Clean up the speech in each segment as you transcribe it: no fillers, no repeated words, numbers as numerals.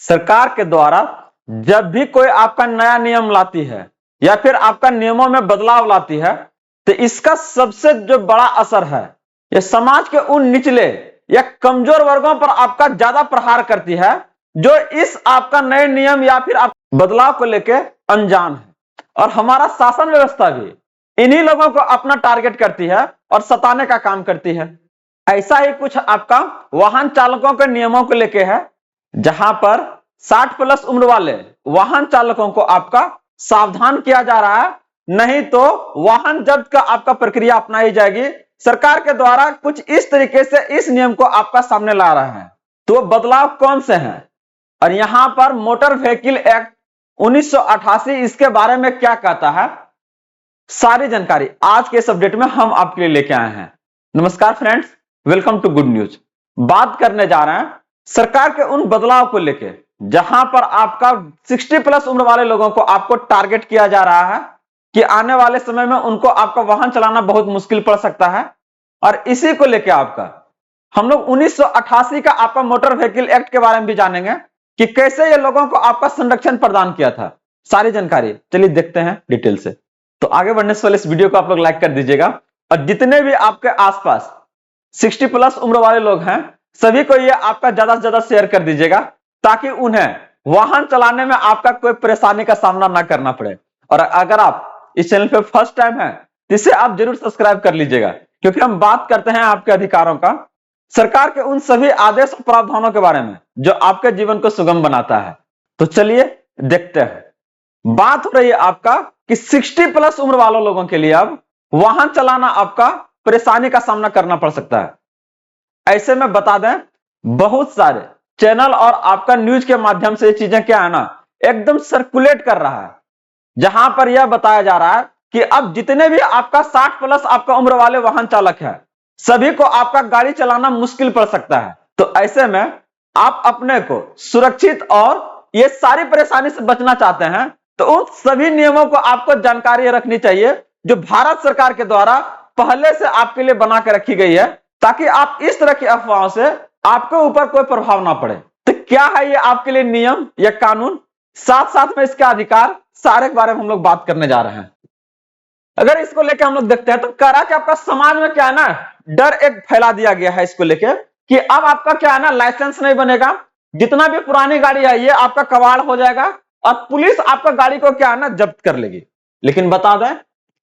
सरकार के द्वारा जब भी कोई आपका नया नियम लाती है या फिर आपका नियमों में बदलाव लाती है, तो इसका सबसे जो बड़ा असर है ये समाज के उन निचले या कमजोर वर्गों पर आपका ज्यादा प्रहार करती है, जो इस आपका नए नियम या फिर आप बदलाव को लेके अनजान है। और हमारा शासन व्यवस्था भी इन्हीं लोगों को अपना टारगेट करती है और सताने का काम करती है। ऐसा ही कुछ आपका वाहन चालकों के नियमों को लेके है, जहां पर 60 प्लस उम्र वाले वाहन चालकों को आपका सावधान किया जा रहा है, नहीं तो वाहन जब्त का आपका प्रक्रिया अपनाई जाएगी। सरकार के द्वारा कुछ इस तरीके से इस नियम को आपका सामने ला रहा है। तो बदलाव कौन से हैं और यहां पर मोटर व्हीकल एक्ट 1988 इसके बारे में क्या कहता है, सारी जानकारी आज के इस अपडेट में हम आपके लिए लेके आए हैं। नमस्कार friends, welcome to Good News. बात करने जा रहे हैं सरकार के उन बदलाव को लेके, जहां पर आपका 60 प्लस उम्र वाले लोगों को आपको टारगेट किया जा रहा है कि आने वाले समय में उनको आपका वाहन चलाना बहुत मुश्किल पड़ सकता है। और इसी को लेके आपका हम लोग 1988 का आपका मोटर व्हीकल एक्ट के बारे में भी जानेंगे कि कैसे ये लोगों को आपका संरक्षण प्रदान किया था। सारी जानकारी चलिए देखते हैं डिटेल से। तो आगे बढ़ने से पहले इस वीडियो को आप लोग लाइक कर दीजिएगा और जितने भी आपके आसपास 60 प्लस उम्र वाले लोग हैं सभी को ये आपका ज्यादा से ज्यादा शेयर कर दीजिएगा, ताकि उन्हें वाहन चलाने में आपका कोई परेशानी का सामना ना करना पड़े। और अगर आप इस चैनल पे फर्स्ट टाइम है तो इसे आप जरूर सब्सक्राइब कर लीजिएगा, क्योंकि हम बात करते हैं आपके अधिकारों का, सरकार के उन सभी आदेश और प्रावधानों के बारे में जो आपके जीवन को सुगम बनाता है। तो चलिए देखते हैं। बात हो रही है आपका कि 60 प्लस उम्र वालों लोगों के लिए अब वाहन चलाना आपका परेशानी का सामना करना पड़ सकता है। ऐसे में बता दें, बहुत सारे चैनल और आपका न्यूज के माध्यम से ये चीजें क्या है ना एकदम सर्कुलेट कर रहा है, जहां पर यह बताया जा रहा है कि अब जितने भी आपका 60 प्लस आपका उम्र वाले वाहन चालक है सभी को आपका गाड़ी चलाना मुश्किल पड़ सकता है। तो ऐसे में आप अपने को सुरक्षित और ये सारी परेशानी से बचना चाहते हैं तो उन सभी नियमों को आपको जानकारी रखनी चाहिए जो भारत सरकार के द्वारा पहले से आपके लिए बना के रखी गई है, ताकि आप इस तरह की अफवाहों से आपके ऊपर कोई प्रभाव ना पड़े। तो क्या है ये आपके लिए नियम या कानून, साथ साथ में इसका अधिकार, सारे के बारे में हम लोग बात करने जा रहे हैं। अगर इसको लेकर हम लोग देखते हैं तो कह रहा कि आपका समाज में क्या है ना डर एक फैला दिया गया है इसको लेकर कि अब आपका क्या है ना लाइसेंस नहीं बनेगा, जितना भी पुरानी गाड़ी है ये आपका कबाड़ हो जाएगा और पुलिस आपका गाड़ी को क्या है ना जब्त कर लेगी। लेकिन बता दें,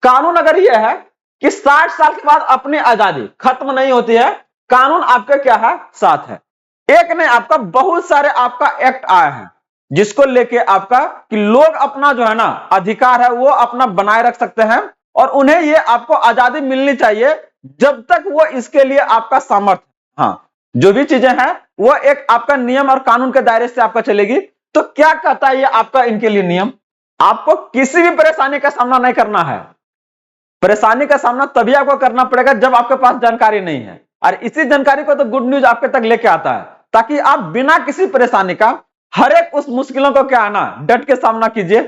कानून अगर यह है कि 60 साल के बाद अपनी आजादी खत्म नहीं होती है, कानून आपके क्या है साथ है। एक ने आपका बहुत सारे आपका एक्ट आए हैं जिसको लेके आपका कि लोग अपना जो है ना अधिकार है वो अपना बनाए रख सकते हैं और उन्हें ये आपको आजादी मिलनी चाहिए जब तक वो इसके लिए आपका सामर्थ्य, हाँ जो भी चीजें हैं वो एक आपका नियम और कानून के दायरे से आपका चलेगी। तो क्या कहता है ये आपका इनके लिए नियम, आपको किसी भी परेशानी का सामना नहीं करना है। परेशानी का सामना तभी आपको करना पड़ेगा जब आपके पास जानकारी नहीं है, और इसी जानकारी को तो गुड न्यूज आपके तक लेके आता है, ताकि आप बिना किसी परेशानी का हर एक उस मुश्किलों को क्या आना डट के सामना कीजिए।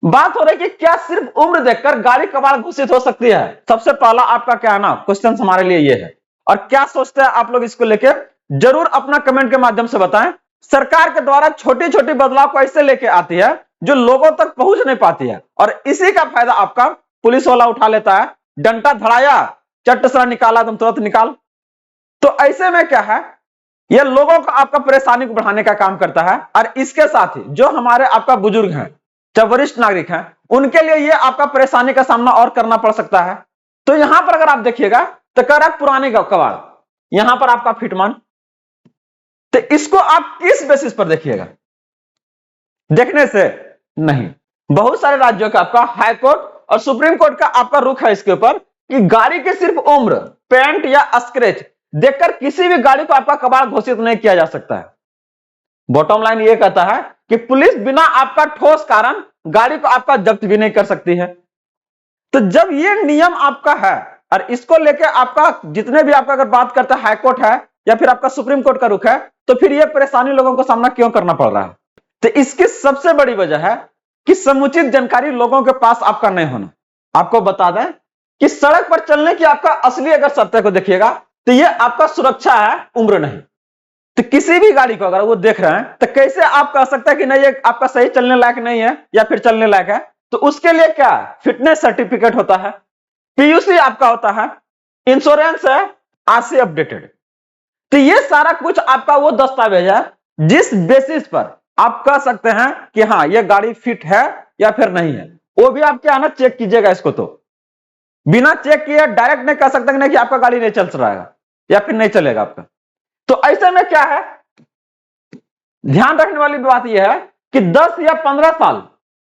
बात हो रही है कि क्या सिर्फ उम्र देखकर गाड़ी कबाड़ घोषित हो सकती है, सबसे पहला आपका क्या है ना क्वेश्चन हमारे लिए ये है। और क्या सोचते हैं आप लोग इसको लेके जरूर अपना कमेंट के माध्यम से बताएं। सरकार के द्वारा छोटी छोटी बदलाव को ऐसे लेके आती है जो लोगों तक पहुंच नहीं पाती है, और इसी का फायदा आपका पुलिस वाला उठा लेता है। डंडा धड़ाया, चट्ट सा निकाला, तुम तुरंत निकाल। तो ऐसे में क्या है, यह लोगों को आपका परेशानी को बढ़ाने का काम करता है। और इसके साथ ही जो हमारे आपका बुजुर्ग हैं, जब वरिष्ठ नागरिक हैं, उनके लिए यह आपका परेशानी का सामना और करना पड़ सकता है। तो यहां पर अगर आप देखिएगा तो कह रहा है पुराने कबाड़, यहां पर आपका फिटमान। तो इसको आप किस बेसिस पर देखिएगा, देखने से नहीं, बहुत सारे राज्यों का आपका हाई कोर्ट और सुप्रीम कोर्ट का आपका रुख है इसके ऊपर कि गाड़ी की सिर्फ उम्र, पेंट या स्क्रैच देखकर किसी भी गाड़ी को आपका कबाड़ घोषित नहीं किया जा सकता है। बॉटम लाइन ये कहता है कि पुलिस बिना आपका ठोस कारण गाड़ी को आपका जब्त भी नहीं कर सकती है। तो जब ये नियम आपका है और इसको लेकर आपका जितने भी आपका अगर बात करते हैं हाई कोर्ट है या फिर आपका सुप्रीम कोर्ट का रुख है, तो फिर ये परेशानी लोगों को सामना क्यों करना पड़ रहा है? तो इसकी सबसे बड़ी वजह है कि समुचित जानकारी लोगों के पास आपका नहीं होना। आपको बता दें कि सड़क पर चलने की आपका असली अगर सत्य को देखिएगा तो ये आपका सुरक्षा है, उम्र नहीं। तो किसी भी गाड़ी को अगर वो देख रहे हैं तो कैसे आप कह सकते हैं कि नहीं ये आपका सही चलने लायक नहीं है या फिर चलने लायक है? तो उसके लिए क्या फिटनेस सर्टिफिकेट होता है, पीयूसी आपका होता है, इंश्योरेंस है, आरसी अपडेटेड। तो ये सारा कुछ आपका वो दस्तावेज है जिस बेसिस पर आप कह सकते हैं कि हाँ ये गाड़ी फिट है या फिर नहीं है। वो भी आप क्या है ना चेक कीजिएगा इसको, तो बिना चेक किए डायरेक्ट नहीं कह सकते नहीं कि आपका गाड़ी नहीं चल रहा है या फिर नहीं चलेगा आपका। तो ऐसे में क्या है, ध्यान रखने वाली बात यह है कि 10 या 15 साल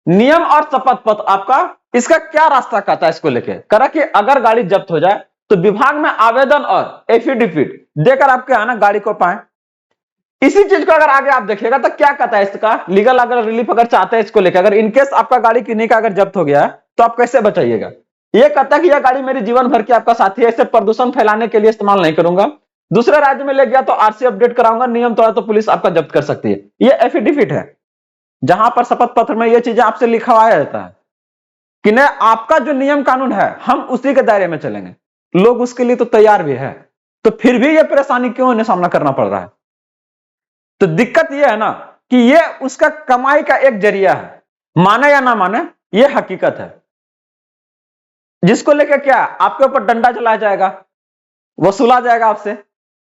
नियम और शपथ पत्र आपका इसका क्या रास्ता कहता है इसको लेके करा कि अगर गाड़ी जब्त हो जाए तो विभाग में आवेदन और एफिडेविट देकर आपके आना गाड़ी को पाए। इसी चीज को अगर आगे आप देखिएगा तो क्या कहता है इसका लीगल अगर रिलीफ अगर चाहते हैं इसको लेकर, अगर इनकेस आपका गाड़ी किन्हीं का अगर जब्त हो गया है तो आप कैसे बचाइएगा। ये कहता है कि यह गाड़ी मेरी जीवन भर की आपका साथी है, इसे प्रदूषण फैलाने के लिए इस्तेमाल नहीं करूंगा, दूसरे राज्य में ले गया तो आरसी अपडेट कराऊंगा, नियम तोड़ा तो पुलिस आपका जब्त कर सकती है। ये एफिडेविट है जहां पर शपथ पत्र में ये चीजें आपसे लिखवाया जाता है कि नहीं आपका जो नियम कानून है हम उसी के दायरे में चलेंगे। लोग उसके लिए तो तैयार भी है, तो फिर भी ये परेशानी क्यों इन्हें सामना करना पड़ रहा है? तो दिक्कत यह है ना कि ये उसका कमाई का एक जरिया है, माने या ना माने ये हकीकत है, जिसको लेकर क्या आपके ऊपर डंडा चलाया जाएगा, वसूला जाएगा आपसे,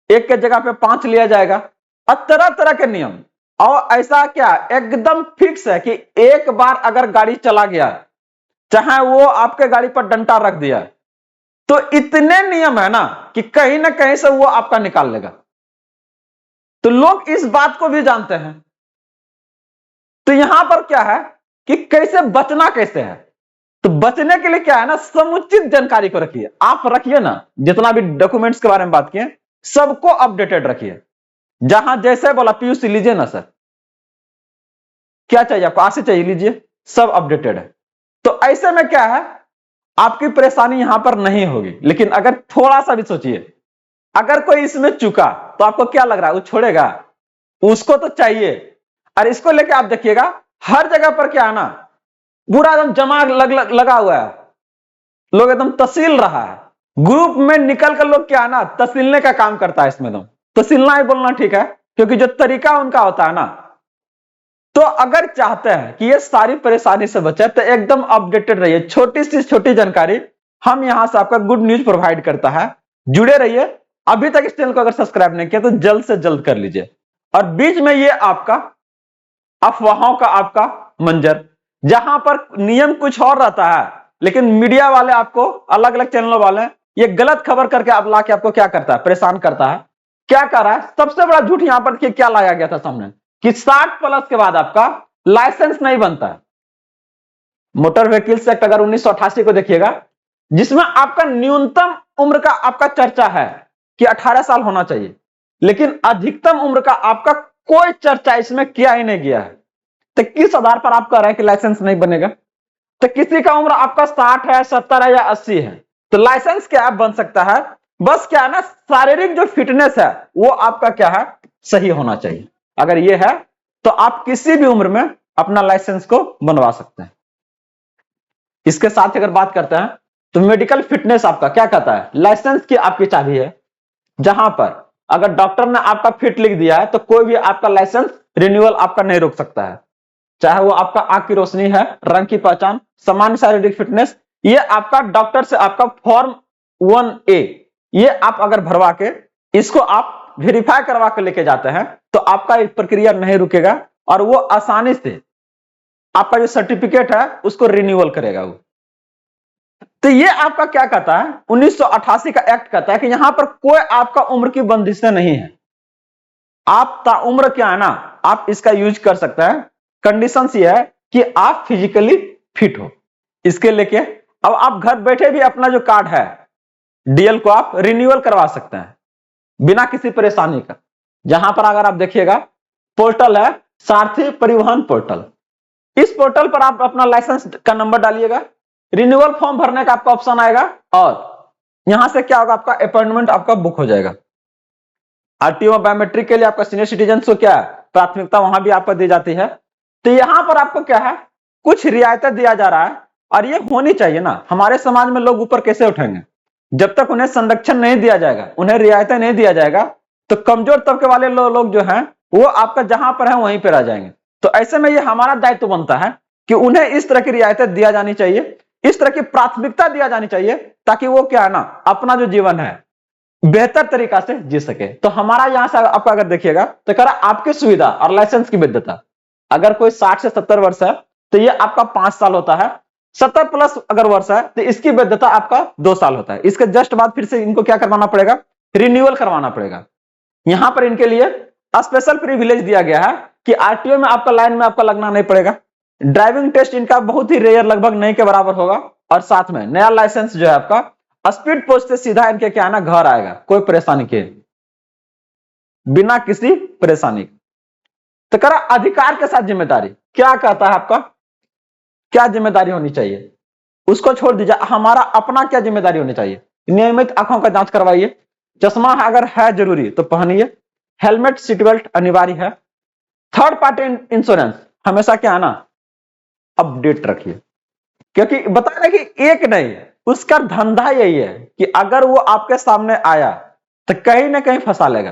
एक के जगह पे 5 लिया जाएगा और तरह तरह के नियम। और ऐसा क्या एकदम फिक्स है कि एक बार अगर गाड़ी चला गया, चाहे वो आपके गाड़ी पर डंडा रख दिया, तो इतने नियम है ना कि कहीं ना कहीं से वो आपका निकाल लेगा। तो लोग इस बात को भी जानते हैं। तो यहां पर क्या है कि कैसे बचना कैसे है, तो बचने के लिए क्या है ना समुचित जानकारी को रखिए। आप रखिए ना जितना भी डॉक्यूमेंट्स के बारे में बात किए सबको अपडेटेड रखिए। जहां जैसे बोला पीयूसी लीजिए ना सर, क्या चाहिए आपको, आरसी चाहिए लीजिए, सब अपडेटेड है। तो ऐसे में क्या है आपकी परेशानी यहां पर नहीं होगी। लेकिन अगर थोड़ा सा भी सोचिए, अगर कोई इसमें चुका तो आपको क्या लग रहा है वो छोड़ेगा? उसको तो चाहिए। और इसको लेके आप देखिएगा हर जगह पर क्या है ना पूरा एकदम जमा लगा हुआ है, लोग एकदम तहसील रहा है, ग्रुप में निकल कर लोग क्या है ना तहसीलने का काम करता है। इसमें तो तहसीलना ही बोलना ठीक है, क्योंकि जो तरीका उनका होता है ना। तो अगर चाहते हैं कि ये सारी परेशानी से बचे तो एकदम अपडेटेड रहिए। छोटी सी छोटी जानकारी हम यहां से आपका गुड न्यूज प्रोवाइड करता है, जुड़े रहिए। अभी तक इस चैनल को अगर सब्सक्राइब नहीं किया तो जल्द से जल्द कर लीजिए। और बीच में ये आपका अफवाहों का आपका मंजर, जहां पर नियम कुछ और रहता है लेकिन मीडिया वाले आपको अलग अलग चैनलों वाले ये गलत खबर करके आप लाके आपको क्या करता है परेशान करता है। क्या कर रहा है सबसे बड़ा झूठ यहां पर क्या लाया गया था सामने कि 60 प्लस के बाद आपका लाइसेंस नहीं बनता है। मोटर व्हीकल्स एक्ट अगर 1988 को देखिएगा, जिसमें आपका न्यूनतम उम्र का आपका चर्चा है कि 18 साल होना चाहिए, लेकिन अधिकतम उम्र का आपका कोई चर्चा इसमें किया ही नहीं गया है। तो किस आधार पर आप कह रहे हैं कि लाइसेंस नहीं बनेगा? तो किसी का उम्र आपका 60 है, 70 है या 80 है, तो लाइसेंस क्या बन सकता है? बस क्या है ना शारीरिक जो फिटनेस है वो आपका क्या है सही होना चाहिए। अगर ये है तो आप किसी भी उम्र में अपना लाइसेंस को बनवा सकते हैं। इसके साथ अगर बात करते हैं तो मेडिकल फिटनेस आपका क्या कहता है, लाइसेंस की आपकी चाबी है। जहां पर अगर डॉक्टर ने आपका फिट लिख दिया है तो कोई भी आपका लाइसेंस रिन्यूअल आपका नहीं रोक सकता है, चाहे वो आपका आंख की रोशनी है, रंग की पहचान, सामान्य शारीरिक फिटनेस। ये आपका डॉक्टर से आपका फॉर्म 1A ये आप अगर भरवा के इसको आप वेरीफाई करवा के लेके जाते हैं तो आपका एक प्रक्रिया नहीं रुकेगा और वो आसानी से आपका जो सर्टिफिकेट है उसको रिन्यूअल करेगा वो। तो ये आपका क्या कहता है 1988 का एक्ट कहता है कि यहां पर कोई आपका उम्र की बंदिशें नहीं है। आप उम्र क्या है ना आप इसका यूज कर सकते हैं। कंडीशन ये है कि आप फिजिकली फिट हो। इसके लेके अब आप घर बैठे भी अपना जो कार्ड है डीएल को आप रिन्यूअल करवा सकते हैं बिना किसी परेशानी का। जहां पर अगर आप देखिएगा पोर्टल है सारथी परिवहन पोर्टल, इस पोर्टल पर आप अपना लाइसेंस का नंबर डालिएगा, रिन्यूअल फॉर्म भरने का आपका ऑप्शन आएगा और यहां से क्या होगा आपका अपॉइंटमेंट आपका बुक हो जाएगा। आरटीओ बायोमेट्रिक के लिए आपका सीनियर सिटीजन को क्या है प्राथमिकता वहां भी आपको दी जाती है। तो यहां पर आपको क्या है कुछ रियायतें दिया जा रहा है और ये होनी चाहिए ना। हमारे समाज में लोग ऊपर कैसे उठेंगे जब तक उन्हें संरक्षण नहीं दिया जाएगा, उन्हें रियायतें नहीं दिया जाएगा तो कमजोर तबके वाले लोग जो हैं वो आपका जहां पर है वहीं पर रह जाएंगे। तो ऐसे में ये हमारा दायित्व बनता है कि उन्हें इस तरह की रियायतें दिया जानी चाहिए, इस तरह की प्राथमिकता दिया जानी चाहिए, ताकि वो क्या है ना, अपना जो जीवन है बेहतर तरीका से जी सके। तो हमारा यहां से आपका अगर देखिएगा तो कह रहा आपकी सुविधा और लाइसेंस की वैधता, अगर कोई 60 से 70 वर्ष है तो ये आपका 5 साल होता है, 70 प्लस अगर वर्ष है तो इसकी वैधता आपका 2 साल होता है। इसके जस्ट बाद फिर से इनको क्या करवाना पड़ेगा, रिन्यूअल करवाना पड़ेगा। यहां पर इनके लिए स्पेशल प्रिविलेज दिया गया है कि आरटीओ में आपका लाइन में आपका लगना नहीं पड़ेगा, ड्राइविंग टेस्ट इनका बहुत ही रेयर, लगभग नहीं के बराबर होगा, और साथ में नया लाइसेंस जो है आपका स्पीड पोस्ट से सीधा इनके क्या आना घर आएगा, कोई परेशानी के बिना किसी परेशानी। तो करा अधिकार के साथ जिम्मेदारी क्या कहता है, आपका क्या जिम्मेदारी होनी चाहिए उसको छोड़ दीजिए, हमारा अपना क्या जिम्मेदारी होनी चाहिए। नियमित आंखों का जांच करवाइए, चश्मा अगर है जरूरी तो पहनिए, हेलमेट सीट बेल्ट अनिवार्य है, थर्ड पार्टी इंश्योरेंस हमेशा क्या है ना अपडेट रखिए, क्योंकि बता रहे कि एक नहीं, उसका धंधा यही है कि अगर वो आपके सामने आया तो कहीं ना कहीं फंसा लेगा।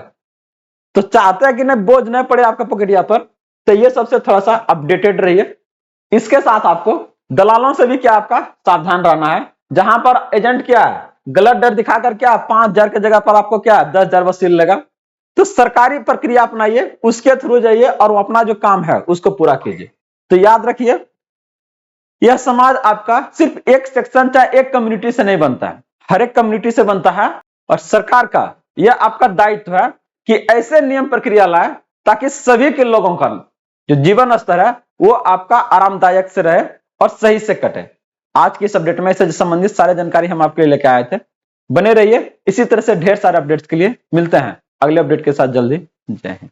तो चाहते हैं कि नहीं बोझ नहीं पड़े आपका पॉकेटिया पर, तो ये सबसे थोड़ा सा अपडेटेड रहिए। इसके साथ आपको दलालों से भी क्या आपका सावधान रहना है, जहां पर एजेंट क्या है गलत डर दिखाकर क्या 5,000 की जगह पर आपको क्या 10,000 वसूल लेगा। तो सरकारी प्रक्रिया अपनाइए, उसके थ्रू जाइए और वो अपना जो काम है उसको पूरा कीजिए। तो याद रखिए यह समाज आपका सिर्फ एक सेक्शन चाहे एक कम्युनिटी से नहीं बनता है, हर एक कम्युनिटी से बनता है, और सरकार का यह आपका दायित्व है कि ऐसे नियम प्रक्रिया लाए ताकि सभी के लोगों का जो जीवन स्तर है वो आपका आरामदायक से रहे और सही से कटे। आज की इस अपडेट में इससे संबंधित सारे जानकारी हम आपके लिए लेके आए थे। बने रहिए इसी तरह से ढेर सारे अपडेट्स के लिए। मिलते हैं अगले अपडेट के साथ जल्दी। जय हिंद।